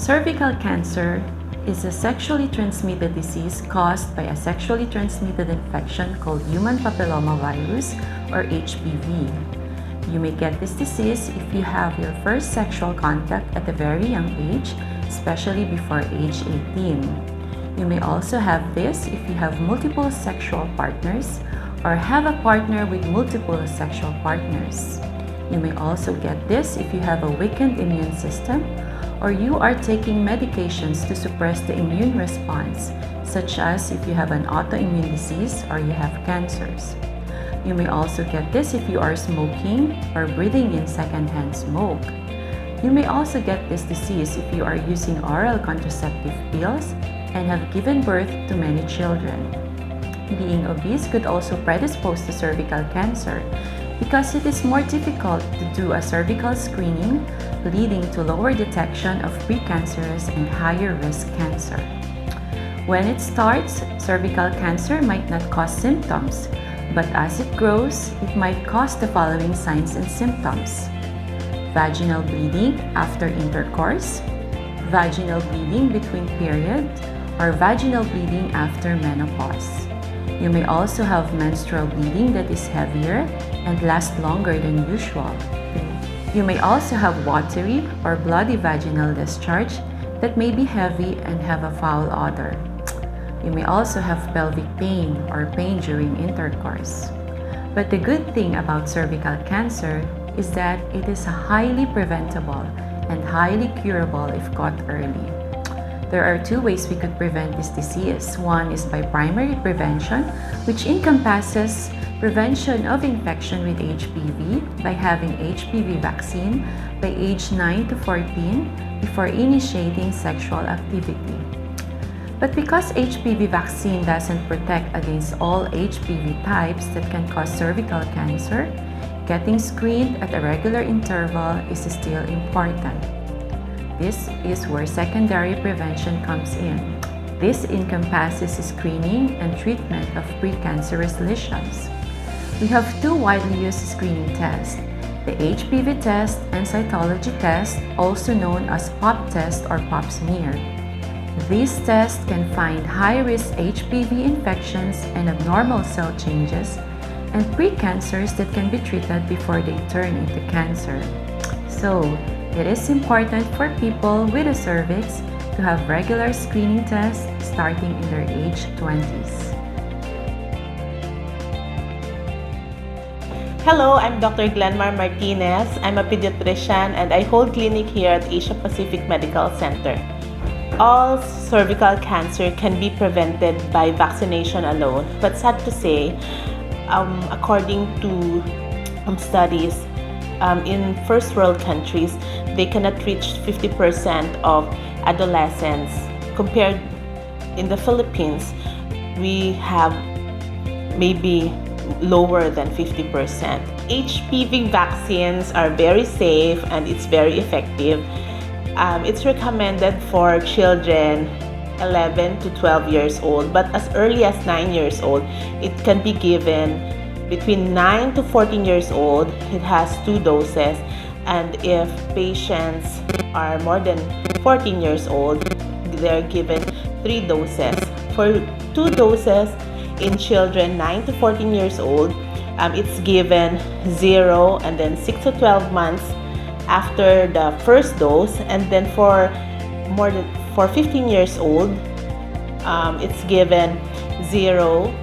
Cervical cancer is a sexually transmitted disease caused by a sexually transmitted infection called human papillomavirus or HPV. You may get this disease if you have your first sexual contact at a very young age, especially before age 18. You may also have this if you have multiple sexual partners or have a partner with multiple sexual partners. You may also get this if you have a weakened immune system or you are taking medications to suppress the immune response, such as if you have an autoimmune disease or you have cancers. You may also get this if you are smoking or breathing in secondhand smoke. You may also get this disease if you are using oral contraceptive pills and have given birth to many children. Being obese could also predispose to cervical cancer because it is more difficult to do a cervical screening, leading to lower detection of precancerous and higher risk cancer. When it starts, cervical cancer might not cause symptoms, but as it grows, it might cause the following signs and symptoms: vaginal bleeding after intercourse, vaginal bleeding between periods, or vaginal bleeding after menopause. You may also have menstrual bleeding that is heavier and lasts longer than usual. You may also have watery or bloody vaginal discharge that may be heavy and have a foul odor. You may also have pelvic pain or pain during intercourse. But the good thing about cervical cancer is that it is highly preventable and highly curable if caught early. There are two ways we could prevent this disease. One is by primary prevention, which encompasses prevention of infection with HPV by having HPV vaccine by age 9 to 14 before initiating sexual activity. But because HPV vaccine doesn't protect against all HPV types that can cause cervical cancer, getting screened at a regular interval is still important. This is where secondary prevention comes in. This encompasses screening and treatment of precancerous lesions. We have two widely used screening tests: the HPV test and cytology test, also known as pap test or pap smear. These tests can find high-risk HPV infections and abnormal cell changes and precancers that can be treated before they turn into cancer. So, it is important for people with a cervix to have regular screening tests starting in their age 20s. Hello, I'm Dr. Glenmar Martinez. I'm a pediatrician and I hold clinic here at Asia Pacific Medical Center. All cervical cancer can be prevented by vaccination alone, but sad to say, according to studies, in first world countries, they cannot reach 50% of adolescents. Compared in the Philippines, we have maybe lower than 50%. HPV vaccines are very safe and it's very effective. It's recommended for children 11 to 12 years old, but as early as 9 years old, it can be given. Between 9 to 14 years old, it has 2 doses, and if patients are more than 14 years old, they're given 3 doses. For 2 doses in children 9 to 14 years old, it's given 0 and then 6 to 12 months after the first dose, and then for 15 years old, it's given 0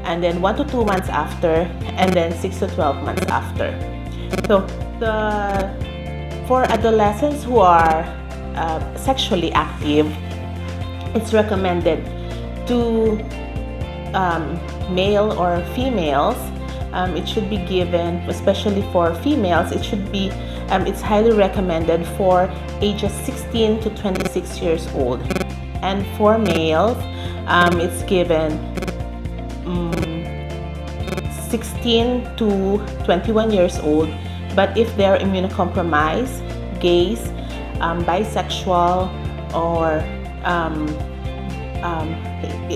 and then 1 to 2 months after, and then 6 to 12 months after. So for adolescents who are sexually active, it's recommended to male or females. It should be given, especially for females, it's highly recommended for ages 16 to 26 years old. And for males, it's given 16 to 21 years old, but if they're immunocompromised, gays, bisexual, or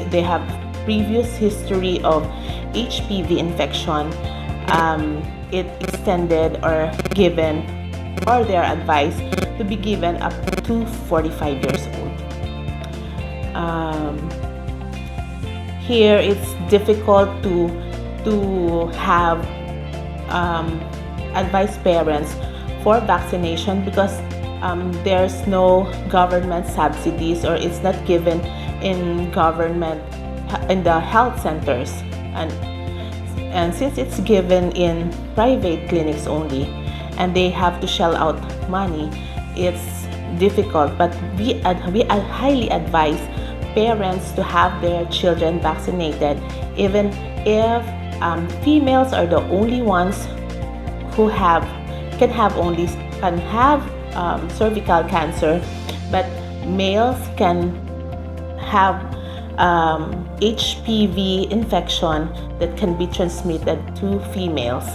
they have previous history of HPV infection, it extended or given, or they're advised to be given up to 45 years old. Here it's difficult to have advise parents for vaccination because there's no government subsidies, or it's not given in the health centers, and since it's given in private clinics only and they have to shell out money, it's difficult. But we highly advise parents to have their children vaccinated, even if females are the only ones who can have cervical cancer, but males can have HPV infection that can be transmitted to females.